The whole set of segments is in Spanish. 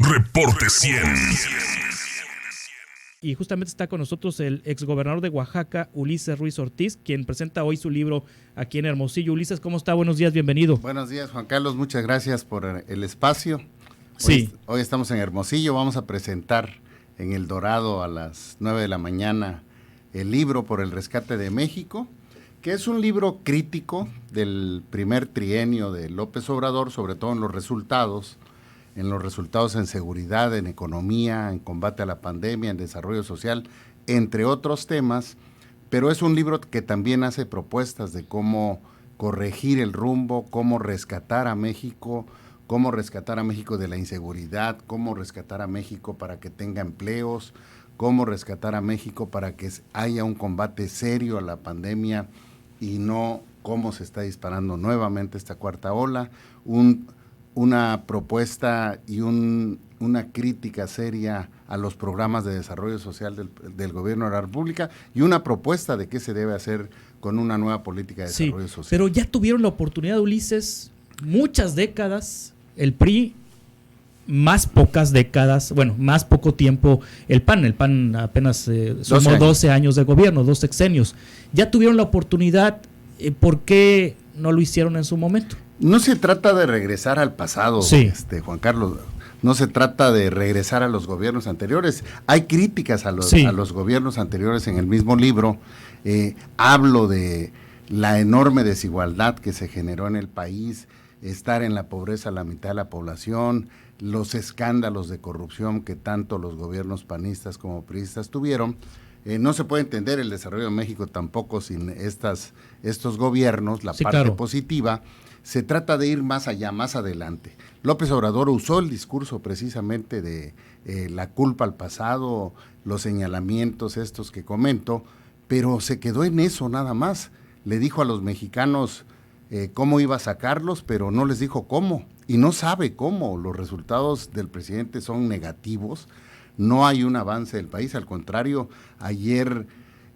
Reporte 100. Y justamente está con nosotros el exgobernador de Oaxaca, Ulises Ruiz Ortiz, quien presenta hoy su libro aquí en Hermosillo. Ulises, ¿cómo está? Buenos días, bienvenido. Buenos días, Juan Carlos, muchas gracias por el espacio. Sí. Hoy estamos en Hermosillo, vamos a presentar en El Dorado a las 9 de la mañana el libro Por el Rescate de México, que es un libro crítico del primer trienio de López Obrador, sobre todo en los resultados en seguridad, en economía, en combate a la pandemia, en desarrollo social, entre otros temas, pero es un libro que también hace propuestas de cómo corregir el rumbo, cómo rescatar a México de la inseguridad, cómo rescatar a México para que tenga empleos, cómo rescatar a México para que haya un combate serio a la pandemia y no cómo se está disparando nuevamente esta cuarta ola, una propuesta y una crítica seria a los programas de desarrollo social del gobierno de la República y una propuesta de qué se debe hacer con una nueva política de desarrollo social. Pero ya tuvieron la oportunidad, Ulises, muchas décadas, el PRI, más pocas décadas, bueno, más poco tiempo el PAN apenas sumó 12 años de gobierno, 2 sexenios. Ya tuvieron la oportunidad, ¿por qué no lo hicieron en su momento? No se trata de regresar al pasado, sí. Juan Carlos, no se trata de regresar a los gobiernos anteriores. Hay críticas a los gobiernos anteriores en el mismo libro. Hablo de la enorme desigualdad que se generó en el país, estar en la pobreza la mitad de la población, los escándalos de corrupción que tanto los gobiernos panistas como priistas tuvieron. No se puede entender el desarrollo de México tampoco sin estos gobiernos, la parte claro. positiva. Se trata de ir más allá, más adelante. López Obrador usó el discurso precisamente de la culpa al pasado, los señalamientos estos que comento, pero se quedó en eso nada más. Le dijo a los mexicanos cómo iba a sacarlos, pero no les dijo cómo, y no sabe cómo. Los resultados del presidente son negativos, no hay un avance del país, al contrario, ayer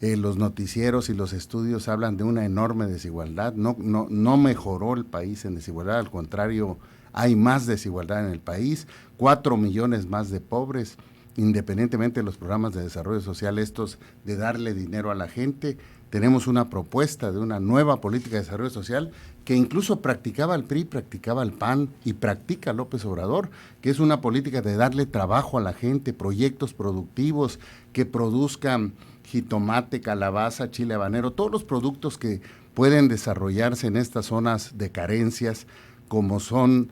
los noticieros y los estudios hablan de una enorme desigualdad, no mejoró el país en desigualdad, al contrario, hay más desigualdad en el país, 4 millones más de pobres, independientemente de los programas de desarrollo social estos de darle dinero a la gente. Tenemos una propuesta de una nueva política de desarrollo social que incluso practicaba el PRI, practicaba el PAN y practica López Obrador, que es una política de darle trabajo a la gente, proyectos productivos que produzcan jitomate, calabaza, chile habanero, todos los productos que pueden desarrollarse en estas zonas de carencias, como son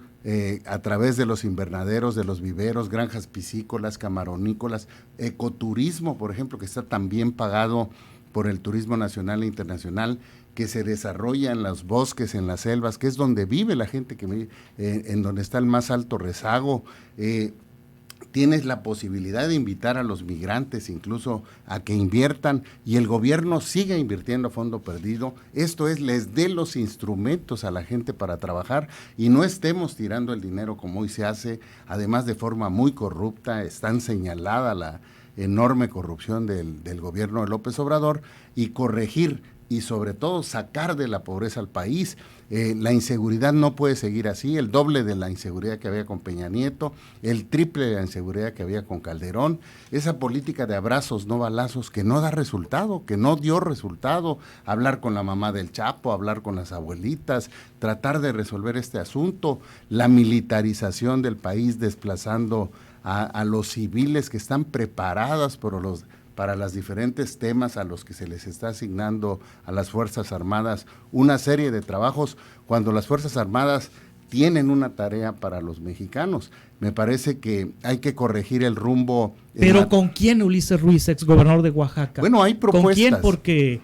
a través de los invernaderos, de los viveros, granjas piscícolas, camaronícolas, ecoturismo, por ejemplo, que está también pagado por el turismo nacional e internacional, que se desarrolla en los bosques, en las selvas, que es donde vive la gente, en donde está el más alto rezago. Tienes la posibilidad de invitar a los migrantes incluso a que inviertan y el gobierno siga invirtiendo a fondo perdido. Esto es, les dé los instrumentos a la gente para trabajar y no estemos tirando el dinero como hoy se hace, además de forma muy corrupta. Está señalada la enorme corrupción del gobierno de López Obrador, y corregir y sobre todo sacar de la pobreza al país. La inseguridad no puede seguir así, el doble de la inseguridad que había con Peña Nieto, el triple de la inseguridad que había con Calderón, esa política de abrazos no balazos que no da resultado, que no dio resultado, hablar con la mamá del Chapo, hablar con las abuelitas, tratar de resolver este asunto, la militarización del país desplazando a los civiles que están preparadas para los diferentes temas a los que se les está asignando a las Fuerzas Armadas una serie de trabajos, cuando las Fuerzas Armadas tienen una tarea para los mexicanos. Me parece que hay que corregir el rumbo. ¿Pero con quién, Ulises Ruiz, exgobernador de Oaxaca? Bueno, hay propuestas. ¿Con quién? Porque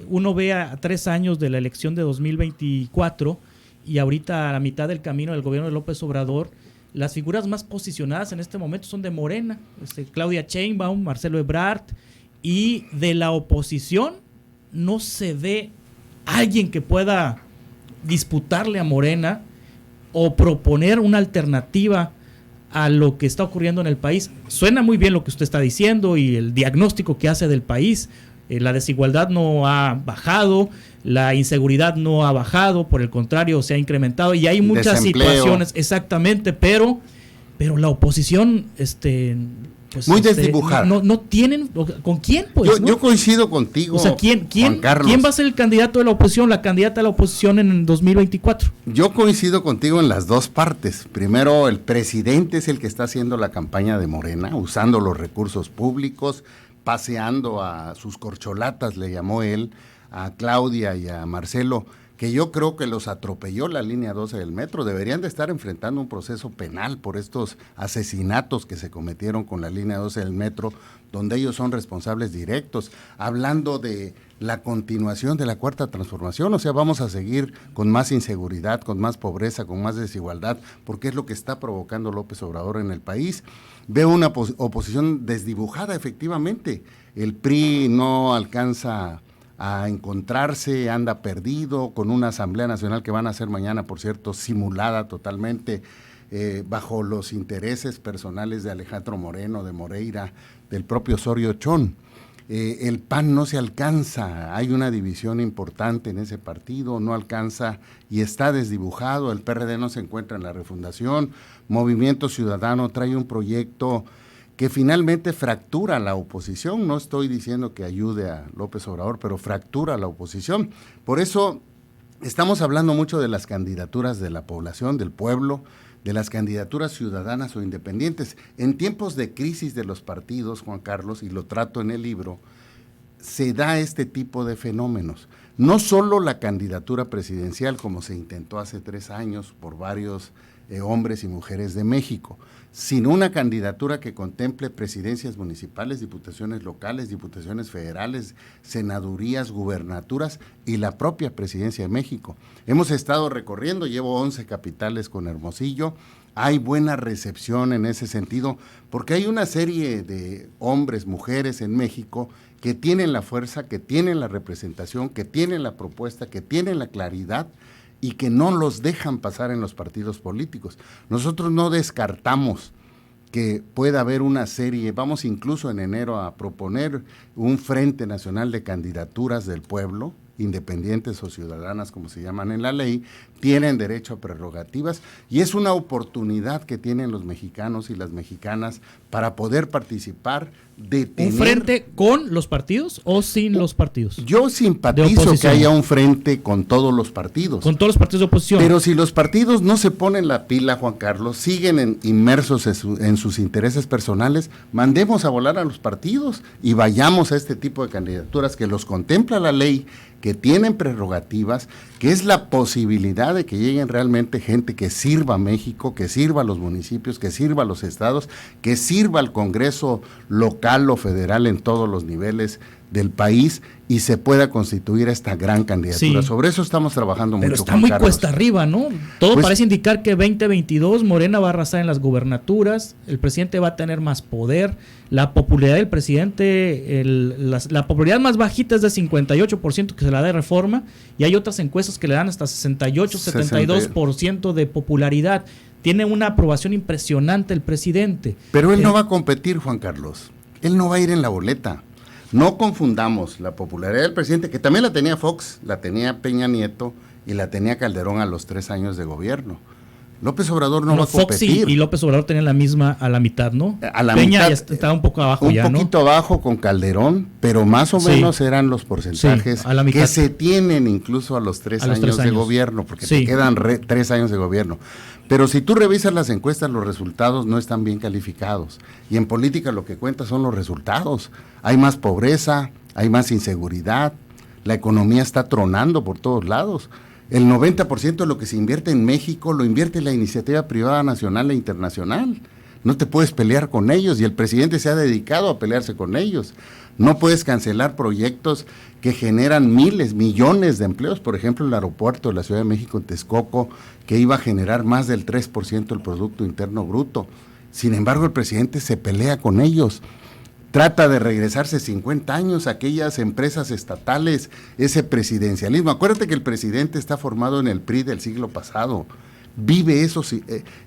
uno ve a 3 años de la elección de 2024 y ahorita a la mitad del camino del gobierno de López Obrador, las figuras más posicionadas en este momento son de Morena, Claudia Sheinbaum, Marcelo Ebrard, y de la oposición no se ve alguien que pueda disputarle a Morena o proponer una alternativa a lo que está ocurriendo en el país. Suena muy bien lo que usted está diciendo y el diagnóstico que hace del país. La desigualdad no ha bajado, la inseguridad no ha bajado, por el contrario, se ha incrementado y hay muchas situaciones, exactamente, pero pero la oposición, pues, muy desdibujada. No tienen, ¿con quién pues? Yo coincido contigo, o sea, ¿quién Juan Carlos. ¿Quién va a ser el candidato de la oposición, la candidata de la oposición en 2024? Yo coincido contigo en las dos partes. Primero, el presidente es el que está haciendo la campaña de Morena, usando los recursos públicos, paseando a sus corcholatas, le llamó él, a Claudia y a Marcelo, que yo creo que los atropelló la línea 12 del metro. Deberían de estar enfrentando un proceso penal por estos asesinatos que se cometieron con la línea 12 del metro, donde ellos son responsables directos, hablando de la continuación de la cuarta transformación. O sea, vamos a seguir con más inseguridad, con más pobreza, con más desigualdad, porque es lo que está provocando López Obrador en el país. Veo una oposición desdibujada, efectivamente. El PRI no alcanza a encontrarse, anda perdido, con una Asamblea Nacional que van a hacer mañana, por cierto, simulada totalmente bajo los intereses personales de Alejandro Moreno, de Moreira, del propio Osorio Chong. El PAN no se alcanza, hay una división importante en ese partido, no alcanza y está desdibujado. El PRD no se encuentra en la refundación. Movimiento Ciudadano trae un proyecto que finalmente fractura la oposición. No estoy diciendo que ayude a López Obrador, pero fractura la oposición. Por eso estamos hablando mucho de las candidaturas de la población, del pueblo, de las candidaturas ciudadanas o independientes. En tiempos de crisis de los partidos, Juan Carlos, y lo trato en el libro, se da este tipo de fenómenos. No solo la candidatura presidencial, como se intentó hace 3 años por varios hombres y mujeres de México, sino una candidatura que contemple presidencias municipales, diputaciones locales, diputaciones federales, senadurías, gubernaturas y la propia presidencia de México. Hemos estado recorriendo, llevo 11 capitales con Hermosillo, hay buena recepción en ese sentido, porque hay una serie de hombres, mujeres en México que tienen la fuerza, que tienen la representación, que tienen la propuesta, que tienen la claridad, y que no los dejan pasar en los partidos políticos. Nosotros no descartamos que pueda haber una serie, vamos incluso en enero a proponer un Frente Nacional de Candidaturas del Pueblo, independientes o ciudadanas como se llaman en la ley, tienen derecho a prerrogativas y es una oportunidad que tienen los mexicanos y las mexicanas para poder participar de tener... ¿Un frente con los partidos o sin los partidos? Yo simpatizo que haya un frente con todos los partidos. Con todos los partidos de oposición. Pero si los partidos no se ponen la pila, Juan Carlos, siguen inmersos en sus intereses personales, mandemos a volar a los partidos y vayamos a este tipo de candidaturas que los contempla la ley, que tienen prerrogativas, que es la posibilidad de que lleguen realmente gente que sirva a México, que sirva a los municipios, que sirva a los estados, que sirva al Congreso local o federal en todos los niveles del país y se pueda constituir esta gran candidatura. Sí. Sobre eso estamos trabajando mucho. Pero está muy cuesta arriba, ¿no? Todo pues, parece indicar que 2022 Morena va a arrasar en las gubernaturas, el presidente va a tener más poder, la popularidad del presidente, la popularidad más bajita es de 58% que se la da de Reforma, y hay otras encuestas que le dan hasta 68, 72% de popularidad. Tiene una aprobación impresionante el presidente. Pero él no va a competir, Juan Carlos. Él no va a ir en la boleta. No confundamos la popularidad del presidente, que también la tenía Fox, la tenía Peña Nieto y la tenía Calderón a los 3 años de gobierno. López Obrador no va a competir. Fox y López Obrador tenían la misma a la mitad, ¿no? A la Peña mitad, ya estaba un poco abajo ya, ¿no? Un poquito abajo con Calderón, pero más o menos eran los porcentajes que se tienen incluso a los 3 años de gobierno, porque te quedan 3 años de gobierno. Pero si tú revisas las encuestas, los resultados no están bien calificados. Y en política lo que cuenta son los resultados. Hay más pobreza, hay más inseguridad, la economía está tronando por todos lados. El 90% de lo que se invierte en México lo invierte la iniciativa privada nacional e internacional. No te puedes pelear con ellos y el presidente se ha dedicado a pelearse con ellos. No puedes cancelar proyectos que generan miles, millones de empleos. Por ejemplo, el aeropuerto de la Ciudad de México en Texcoco, que iba a generar más del 3% del Producto Interno Bruto. Sin embargo, el presidente se pelea con ellos. Trata de regresarse 50 años a aquellas empresas estatales, ese presidencialismo. Acuérdate que el presidente está formado en el PRI del siglo pasado. Vive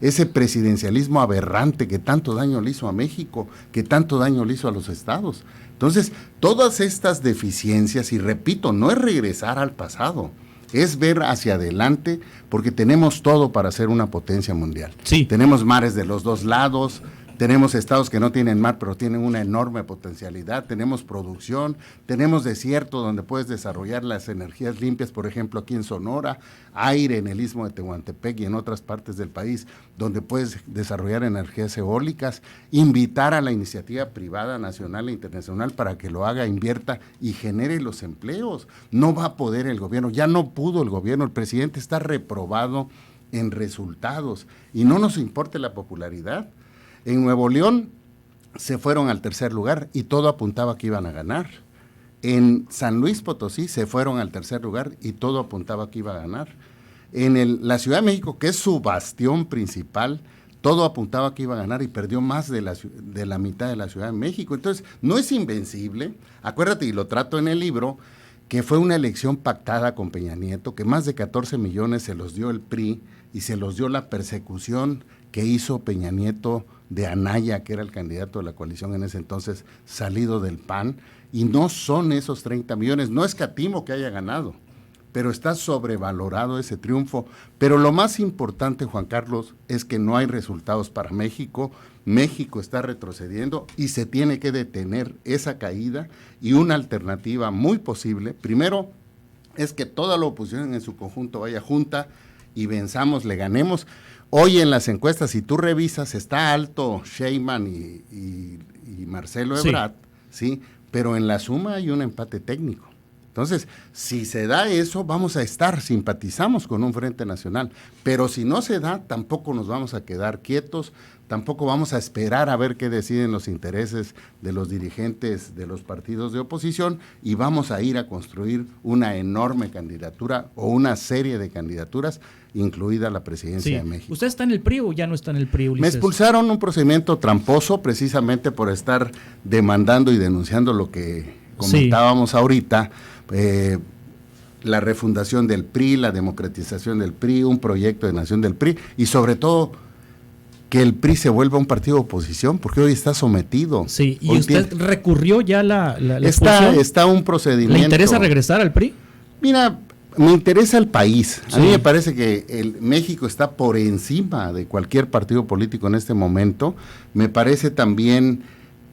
ese presidencialismo aberrante que tanto daño le hizo a México, que tanto daño le hizo a los estados. Entonces, todas estas deficiencias, y repito, no es regresar al pasado, es ver hacia adelante, porque tenemos todo para ser una potencia mundial. Sí. Tenemos mares de los dos lados, tenemos estados que no tienen mar, pero tienen una enorme potencialidad, tenemos producción, tenemos desierto donde puedes desarrollar las energías limpias, por ejemplo, aquí en Sonora, aire en el Istmo de Tehuantepec y en otras partes del país, donde puedes desarrollar energías eólicas, invitar a la iniciativa privada nacional e internacional para que lo haga, invierta y genere los empleos. No va a poder el gobierno, ya no pudo el gobierno, el presidente está reprobado en resultados y no nos importa la popularidad. En Nuevo León se fueron al tercer lugar y todo apuntaba que iban a ganar. En San Luis Potosí se fueron al tercer lugar y todo apuntaba que iba a ganar. En la Ciudad de México, que es su bastión principal, todo apuntaba que iba a ganar y perdió más de la mitad de la Ciudad de México. Entonces, no es invencible. Acuérdate, y lo trato en el libro, que fue una elección pactada con Peña Nieto, que más de 14 millones se los dio el PRI y se los dio la persecución que hizo Peña Nieto de Anaya, que era el candidato de la coalición en ese entonces, salido del PAN, y no son esos 30 millones, no escatimo que haya ganado, pero está sobrevalorado ese triunfo. Pero lo más importante, Juan Carlos, es que no hay resultados para México. México está retrocediendo y se tiene que detener esa caída, y una alternativa muy posible, primero, es que toda la oposición en su conjunto vaya junta y venzamos, le ganemos. Hoy en las encuestas, si tú revisas, está alto Sheinbaum y Marcelo Ebrard, ¿sí? Pero en la suma hay un empate técnico. Entonces, si se da eso, vamos a estar, simpatizamos con un Frente Nacional, pero si no se da, tampoco nos vamos a quedar quietos, tampoco vamos a esperar a ver qué deciden los intereses de los dirigentes de los partidos de oposición, y vamos a ir a construir una enorme candidatura o una serie de candidaturas, incluida la presidencia de México. ¿Usted está en el PRI o ya no está en el PRI, Ulises? Me expulsaron, un procedimiento tramposo, precisamente por estar demandando y denunciando lo que comentábamos ahorita, la refundación del PRI, la democratización del PRI, un proyecto de nación del PRI, y sobre todo que el PRI se vuelva un partido de oposición, porque hoy está sometido. Sí, ¿y usted recurrió ya la expulsión? Está un procedimiento. ¿Le interesa regresar al PRI? Mira, me interesa el país. A mí me parece que México está por encima de cualquier partido político en este momento. Me parece también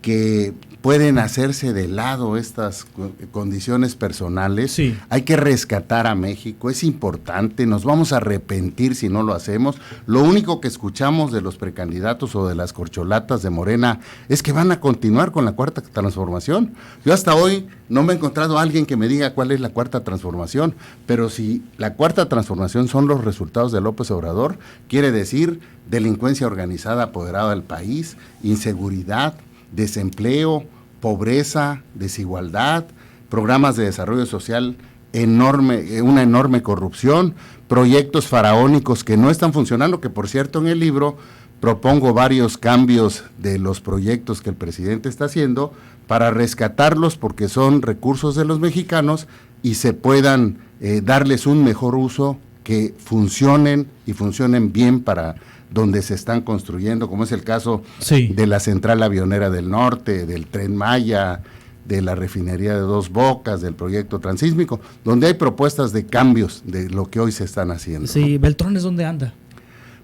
que pueden hacerse de lado estas condiciones personales. Sí. Hay que rescatar a México, es importante, nos vamos a arrepentir si no lo hacemos. Lo único que escuchamos de los precandidatos o de las corcholatas de Morena es que van a continuar con la cuarta transformación. Yo hasta hoy no me he encontrado a alguien que me diga cuál es la cuarta transformación, pero si la cuarta transformación son los resultados de López Obrador, quiere decir delincuencia organizada apoderada del país, inseguridad, desempleo, pobreza, desigualdad, programas de desarrollo social enorme, una enorme corrupción, proyectos faraónicos que no están funcionando, que por cierto en el libro propongo varios cambios de los proyectos que el presidente está haciendo para rescatarlos, porque son recursos de los mexicanos y se puedan darles un mejor uso, que funcionen y funcionen bien para donde se están construyendo, como es el caso de la Central Avionera del Norte, del Tren Maya, de la refinería de Dos Bocas, del proyecto transísmico, donde hay propuestas de cambios de lo que hoy se están haciendo. Sí, ¿no? ¿Beltrones dónde anda?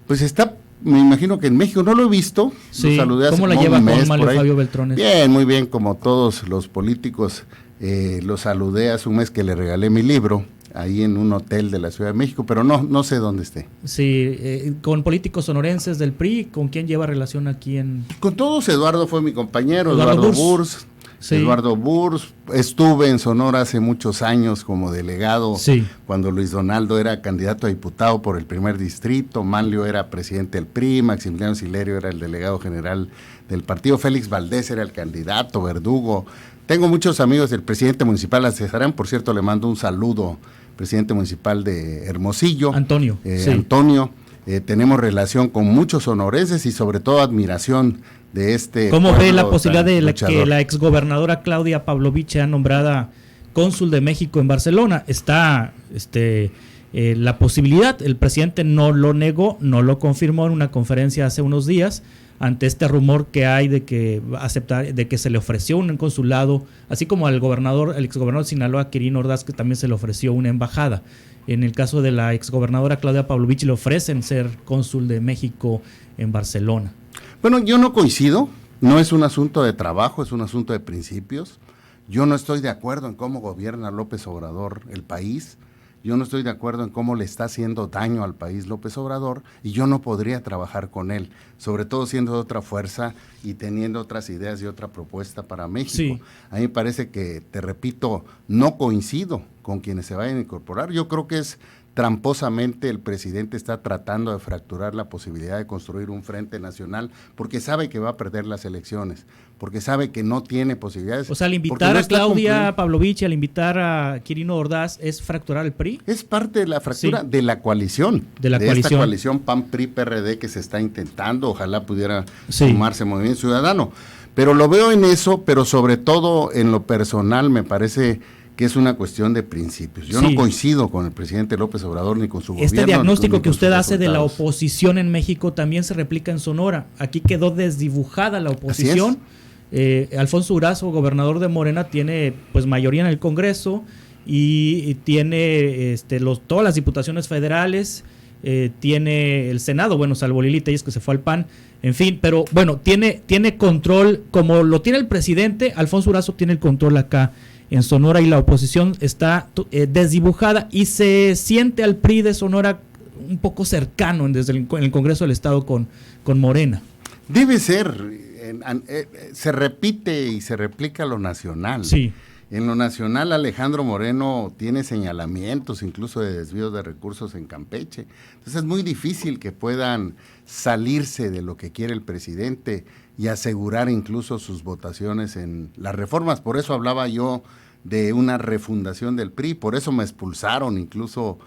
Pues está, me imagino que en México, no lo he visto. Sí. Lo saludé hace ¿Cómo la lleva con Mario Fabio Beltrones? Bien, muy bien, como todos los políticos, lo saludé hace un mes que le regalé mi libro, ahí en un hotel de la Ciudad de México, pero no sé dónde esté. Sí, con políticos sonorenses del PRI, ¿con quién lleva relación aquí en...? Con todos. Eduardo fue mi compañero, Eduardo Burs. Sí. Eduardo Burs, estuve en Sonora hace muchos años como delegado, cuando Luis Donaldo era candidato a diputado por el primer distrito, Manlio era presidente del PRI, Maximiliano Silerio era el delegado general del partido, Félix Valdés era el candidato, Verdugo. Tengo muchos amigos del presidente municipal de Cesarán, por cierto, le mando un saludo, presidente municipal de Hermosillo. Antonio. Antonio, tenemos relación con muchos sonorenses y sobre todo admiración de este. ¿Cómo ve la posibilidad de que la exgobernadora Claudia Pavlovich sea nombrada cónsul de México en Barcelona? Está la posibilidad, el presidente no lo negó, no lo confirmó en una conferencia hace unos días, ante este rumor que hay de que de que se le ofreció un consulado, así como al exgobernador de Sinaloa, Quirino Ordaz, que también se le ofreció una embajada. En el caso de la exgobernadora Claudia Pavlovich, le ofrecen ser cónsul de México en Barcelona. Bueno, yo no coincido, no es un asunto de trabajo, es un asunto de principios. Yo no estoy de acuerdo en cómo gobierna López Obrador el país. Yo no estoy de acuerdo en cómo le está haciendo daño al país López Obrador, y yo no podría trabajar con él, sobre todo siendo de otra fuerza y teniendo otras ideas y otra propuesta para México. Sí. A mí me parece que, te repito, no coincido con quienes se vayan a incorporar. Yo creo que es tramposamente el presidente está tratando de fracturar la posibilidad de construir un frente nacional, porque sabe que va a perder las elecciones, porque sabe que no tiene posibilidades. O sea, al invitar a Claudia Pavlovich, al invitar a Quirino Ordaz, ¿es fracturar el PRI? Es parte de la fractura de la coalición, de esta coalición PAN-PRI-PRD que se está intentando. Ojalá pudiera sumarse Movimiento Ciudadano. Pero lo veo en eso, pero sobre todo en lo personal me parece que es una cuestión de principios. Yo no coincido con el presidente López Obrador ni con su gobierno. Este diagnóstico que usted hace de la oposición en México también se replica en Sonora. Aquí quedó desdibujada la oposición. Alfonso Durazo, gobernador de Morena, tiene pues mayoría en el Congreso y tiene todas las diputaciones federales, tiene el Senado, bueno, salvo Lili Telles, que se fue al PAN, en fin, pero bueno, tiene control, como lo tiene el presidente. Alfonso Durazo tiene el control acá en Sonora, y la oposición está desdibujada, y se siente al PRI de Sonora un poco cercano en el Congreso del Estado con Morena. Debe ser, se repite y se replica lo nacional. Sí. En lo nacional, Alejandro Moreno tiene señalamientos incluso de desvíos de recursos en Campeche. Entonces es muy difícil que puedan salirse de lo que quiere el presidente y asegurar incluso sus votaciones en las reformas. Por eso hablaba yo de una refundación del PRI, por eso me expulsaron incluso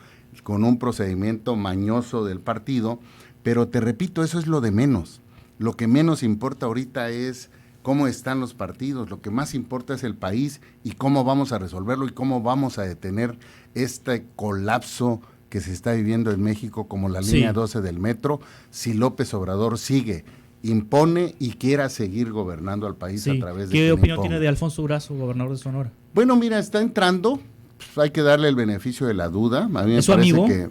con un procedimiento mañoso del partido, pero te repito, eso es lo de menos. Lo que menos importa ahorita es cómo están los partidos, lo que más importa es el país y cómo vamos a resolverlo y cómo vamos a detener este colapso que se está viviendo en México, como la línea 12 del metro, si López Obrador sigue, impone y quiera seguir gobernando al país a través de... ¿Qué opinión tiene de Alfonso Durazo, gobernador de Sonora? Bueno, mira, está entrando, pues hay que darle el beneficio de la duda. A mí me ¿Es su parece amigo? Que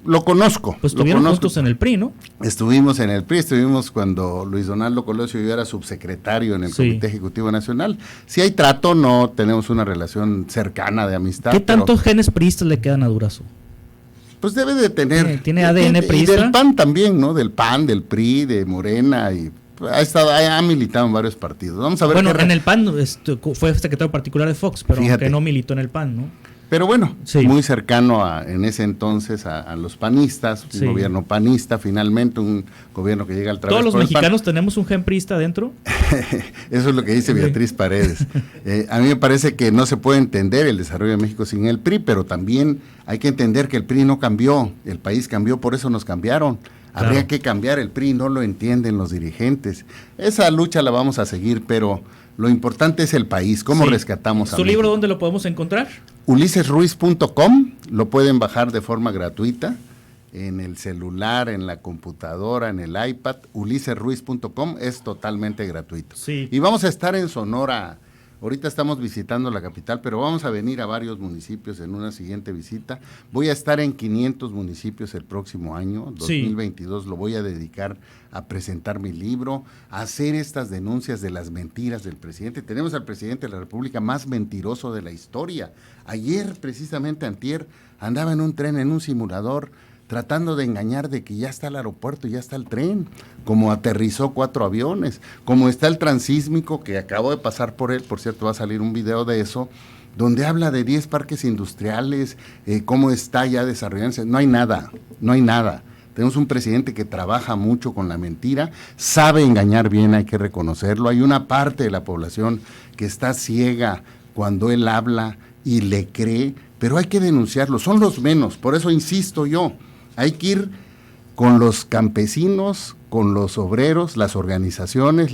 lo conozco. Pues estuvieron juntos en el PRI, ¿no? Estuvimos en el PRI, estuvimos cuando Luis Donaldo Colosio yo era subsecretario en el Comité Ejecutivo Nacional. Si hay trato, no tenemos una relación cercana de amistad. ¿Qué tantos genes priistas le quedan a Durazo? Pues debe de tener. ¿Tiene ADN priista? Y del PAN también, ¿no? Del PAN, del PRI, de Morena, y ha militado en varios partidos. Vamos a ver. Bueno, en el PAN fue secretario particular de Fox, pero aunque no militó en el PAN, ¿no? Pero bueno, muy cercano en ese entonces a los panistas, un gobierno panista, finalmente un gobierno que llega al trabajo. ¿Todos los mexicanos tenemos un gen priista dentro? Eso es lo que dice Beatriz Paredes. A mí me parece que no se puede entender el desarrollo de México sin el PRI, pero también hay que entender que el PRI no cambió, el país cambió, por eso nos cambiaron. Habría que cambiar el PRI, no lo entienden los dirigentes. Esa lucha la vamos a seguir, pero lo importante es el país, cómo rescatamos a ¿Su México. libro dónde lo podemos encontrar? ulisesruiz.com, lo pueden bajar de forma gratuita en el celular, en la computadora, en el iPad. ulisesruiz.com es totalmente gratuito. Y vamos a estar en Sonora. Ahorita estamos visitando la capital, pero vamos a venir a varios municipios en una siguiente visita. Voy a estar en 500 municipios el próximo año, 2022, lo voy a dedicar a presentar mi libro, a hacer estas denuncias de las mentiras del presidente. Tenemos al presidente de la República más mentiroso de la historia. Ayer, precisamente antier, andaba en un tren, en un simulador, tratando de engañar de que ya está el aeropuerto, ya está el tren, como aterrizó 4 aviones, como está el transísmico que acabo de pasar por él, por cierto va a salir un video de eso, donde habla de 10 parques industriales, cómo está ya desarrollándose. No hay nada. Tenemos un presidente que trabaja mucho con la mentira, sabe engañar bien, hay que reconocerlo. Hay una parte de la población que está ciega cuando él habla y le cree, pero hay que denunciarlo, son los menos, por eso insisto yo. Hay que ir con los campesinos, con los obreros, las organizaciones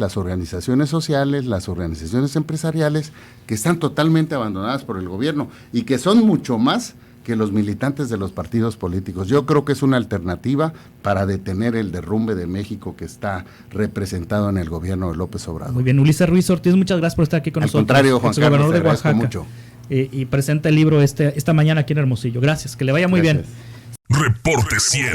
sociales, las organizaciones empresariales que están totalmente abandonadas por el gobierno y que son mucho más que los militantes de los partidos políticos. Yo creo que es una alternativa para detener el derrumbe de México que está representado en el gobierno de López Obrador. Muy bien, Ulises Ruiz Ortiz, muchas gracias por estar aquí con nosotros. Al contrario, Juan Carlos, te agradezco mucho. Y presenta el libro esta mañana aquí en Hermosillo. Gracias, que le vaya muy bien. Reporte 100.